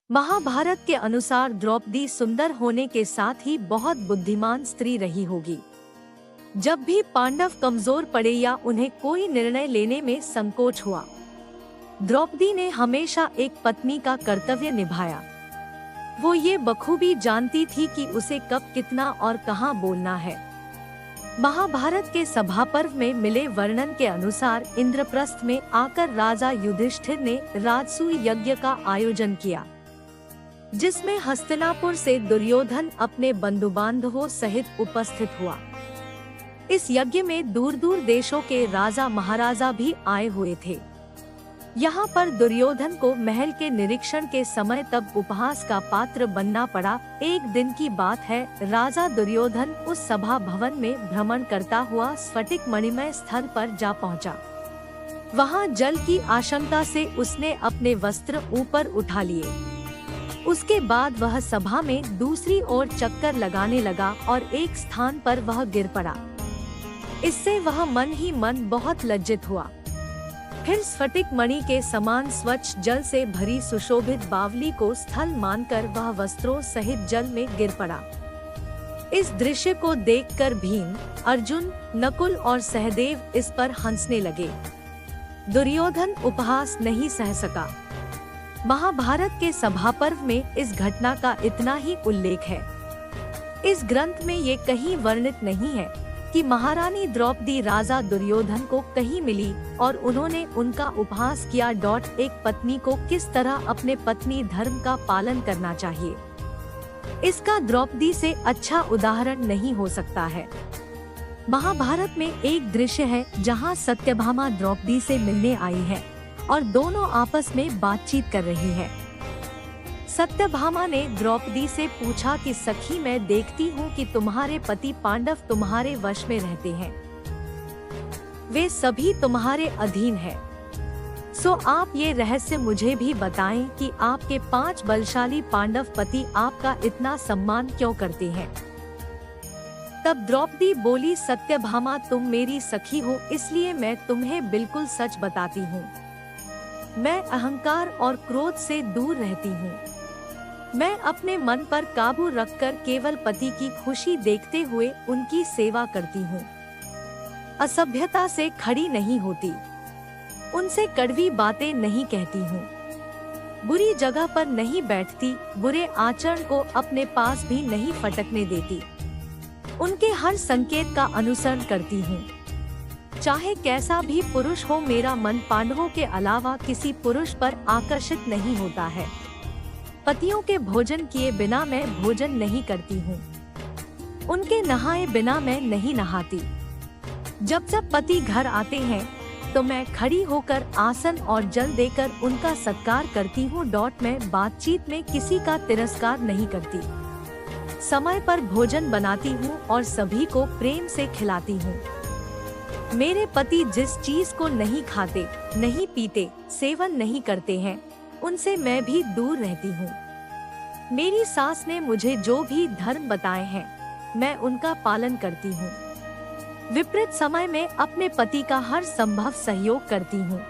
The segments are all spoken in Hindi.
महाभारत के अनुसार द्रौपदी सुंदर होने के साथ ही बहुत बुद्धिमान स्त्री रही होगी। जब भी पांडव कमजोर पड़े या उन्हें कोई निर्णय लेने में संकोच हुआ, द्रौपदी ने हमेशा एक पत्नी का कर्तव्य निभाया। वो ये बखूबी जानती थी कि उसे कब कितना और कहाँ बोलना है। महाभारत के सभा पर्व में मिले वर्णन के अनुसार इंद्रप्रस्थ में आकर राजा युधिष्ठिर ने राजसूय यज्ञ का आयोजन किया, जिसमें हस्तिनापुर से दुर्योधन अपने बंधु बांधवों सहित उपस्थित हुआ। इस यज्ञ में दूर दूर देशों के राजा महाराजा भी आए हुए थे। यहाँ पर दुर्योधन को महल के निरीक्षण के समय तब उपहास का पात्र बनना पड़ा। एक दिन की बात है, राजा दुर्योधन उस सभा भवन में भ्रमण करता हुआ स्फटिक मणिमय स्थल पर जा पहुँचा। वहाँ जल की आशंका से उसने अपने वस्त्र ऊपर उठा लिए। उसके बाद वह सभा में दूसरी ओर चक्कर लगाने लगा और एक स्थान पर वह गिर पड़ा। इससे वह मन ही मन बहुत लज्जित हुआ। फिर स्फटिक मणि के समान स्वच्छ जल से भरी सुशोभित बावली को स्थल मानकर वह वस्त्रों सहित जल में गिर पड़ा। इस दृश्य को देखकर भीम, अर्जुन, नकुल और सहदेव इस पर हंसने लगे। दुर्योधन उपहास नहीं सह सका। महाभारत के सभा पर्व में इस घटना का इतना ही उल्लेख है। इस ग्रंथ में ये कहीं वर्णित नहीं है कि महारानी द्रौपदी राजा दुर्योधन को कहीं मिली और उन्होंने उनका उपहास किया। एक पत्नी को किस तरह अपने पत्नी धर्म का पालन करना चाहिए, इसका द्रौपदी से अच्छा उदाहरण नहीं हो सकता है। महाभारत में एक दृश्य है जहाँ सत्यभामा द्रौपदी से मिलने आई है और दोनों आपस में बातचीत कर रही है। सत्यभामा ने द्रौपदी से पूछा कि सखी, मैं देखती हूँ कि तुम्हारे पति पांडव तुम्हारे वश में रहते हैं, वे सभी तुम्हारे अधीन हैं। सो आप ये रहस्य मुझे भी बताएं कि आपके 5 बलशाली पांडव पति आपका इतना सम्मान क्यों करते हैं। तब द्रौपदी बोली, सत्यभामा, तुम मेरी सखी हो, इसलिए मैं तुम्हें बिल्कुल सच बताती हूँ। मैं अहंकार और क्रोध से दूर रहती हूँ। मैं अपने मन पर काबू रखकर केवल पति की खुशी देखते हुए उनकी सेवा करती हूँ। असभ्यता से खड़ी नहीं होती, उनसे कड़वी बातें नहीं कहती हूँ, बुरी जगह पर नहीं बैठती, बुरे आचरण को अपने पास भी नहीं फटकने देती, उनके हर संकेत का अनुसरण करती हूँ। चाहे कैसा भी पुरुष हो, मेरा मन पांडवों के अलावा किसी पुरुष पर आकर्षित नहीं होता है। पतियों के भोजन किए बिना मैं भोजन नहीं करती हूँ, उनके नहाए बिना मैं नहीं नहाती। जब जब पति घर आते हैं तो मैं खड़ी होकर आसन और जल देकर उनका सत्कार करती हूँ। मैं बातचीत में किसी का तिरस्कार नहीं करती, समय पर भोजन बनाती हूँ और सभी को प्रेम से खिलाती हूँ। मेरे पति जिस चीज को नहीं खाते, नहीं पीते, सेवन नहीं करते हैं, उनसे मैं भी दूर रहती हूँ। मेरी सास ने मुझे जो भी धर्म बताए हैं, मैं उनका पालन करती हूँ। विपरीत समय में अपने पति का हर संभव सहयोग करती हूँ।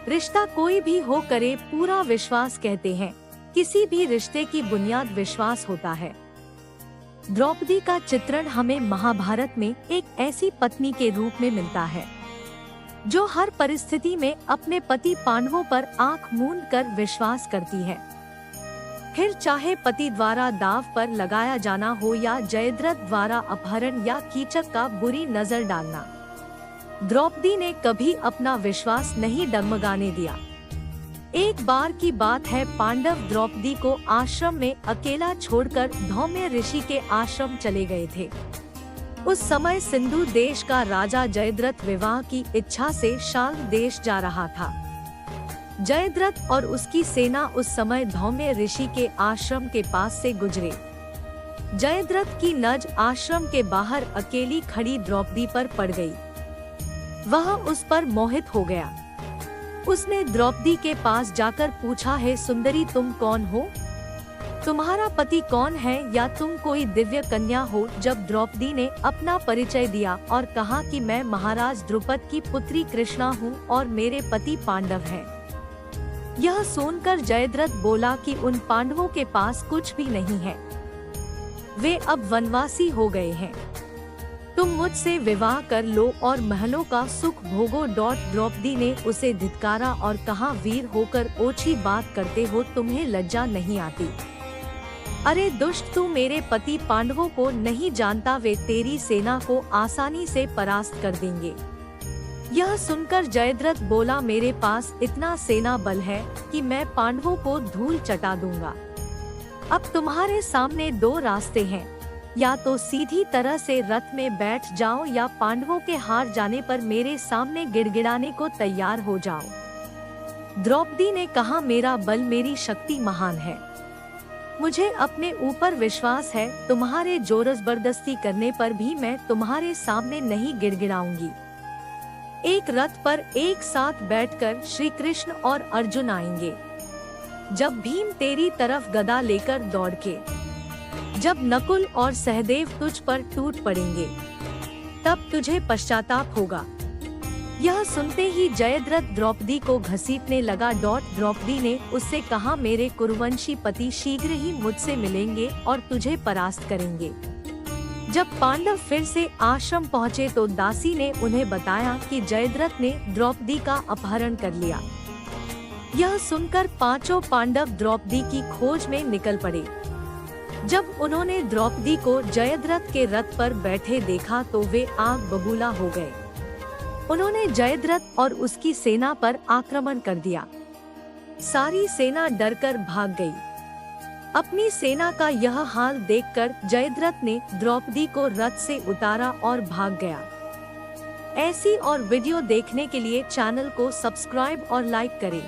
रिश्ता कोई भी हो करे, पूरा विश्वास कहते हैं। किसी भी रिश्ते की बुनियाद विश्वास होता है। द्रौपदी का चित्रण हमें महाभारत में एक ऐसी पत्नी के रूप में मिलता है जो हर परिस्थिति में अपने पति पांडवों पर आंख मूंद कर विश्वास करती है। फिर चाहे पति द्वारा दाव पर लगाया जाना हो या जयद्रथ द्वारा अपहरण या कीचक का बुरी नजर डालना, द्रौपदी ने कभी अपना विश्वास नहीं डगमगाने दिया। एक बार की बात है, पांडव द्रौपदी को आश्रम में अकेला छोड़कर धौम्य ऋषि के आश्रम चले गए थे। उस समय सिंधु देश का राजा जयद्रथ विवाह की इच्छा से शाल्व देश जा रहा था। जयद्रथ और उसकी सेना उस समय धौम्य ऋषि के आश्रम के पास से गुजरे। जयद्रथ की नजर आश्रम के बाहर अकेली खड़ी द्रौपदी पर पड़ गई। वह उस पर मोहित हो गया। उसने द्रौपदी के पास जाकर पूछा, है सुंदरी, तुम कौन हो? तुम्हारा पति कौन है या तुम कोई दिव्य कन्या हो? जब द्रौपदी ने अपना परिचय दिया और कहा कि मैं महाराज द्रुपद की पुत्री कृष्णा हूँ और मेरे पति पांडव हैं, यह सुनकर जयद्रथ बोला कि उन पांडवों के पास कुछ भी नहीं है, वे अब वनवासी हो गए हैं। तुम मुझसे विवाह कर लो और महलों का सुख भोगो। द्रौपदी ने उसे धिक्कारा और कहा, वीर होकर ओछी बात करते हो, तुम्हें लज्जा नहीं आती? अरे दुष्ट, तू मेरे पति पांडवों को नहीं जानता, वे तेरी सेना को आसानी से परास्त कर देंगे। यह सुनकर जयद्रथ बोला, मेरे पास इतना सेना बल है कि मैं पांडवों को धूल चटा दूंगा। अब तुम्हारे सामने दो रास्ते हैं, या तो सीधी तरह से रथ में बैठ जाओ या पांडवों के हार जाने पर मेरे सामने गिड़गिड़ाने को तैयार हो जाओ। द्रौपदी ने कहा, मेरा बल, मेरी शक्ति महान है, मुझे अपने ऊपर विश्वास है, तुम्हारे जोर जबरदस्ती करने पर भी मैं तुम्हारे सामने नहीं गिड़गिड़ाऊंगी। एक रथ पर एक साथ बैठकर श्री कृष्ण और अर्जुन आएंगे। जब भीम तेरी तरफ गदा लेकर दौड़ के, जब नकुल और सहदेव तुझ पर टूट पड़ेंगे, तब तुझे पश्चाताप होगा। यह सुनते ही जयद्रथ द्रौपदी को घसीटने लगा। द्रौपदी ने उससे कहा, मेरे कुरुवंशी पति शीघ्र ही मुझसे मिलेंगे और तुझे परास्त करेंगे। जब पांडव फिर से आश्रम पहुँचे तो दासी ने उन्हें बताया कि जयद्रथ ने द्रौपदी का अपहरण कर लिया। यह सुनकर पांचों पांडव द्रौपदी की खोज में निकल पड़े। जब उन्होंने द्रौपदी को जयद्रथ के रथ पर बैठे देखा तो वे आग बबूला हो गए। उन्होंने जयद्रथ और उसकी सेना पर आक्रमण कर दिया। सारी सेना डरकर भाग गई। अपनी सेना का यह हाल देखकर जयद्रथ ने द्रौपदी को रथ से उतारा और भाग गया। ऐसी और वीडियो देखने के लिए चैनल को सब्सक्राइब और लाइक करें।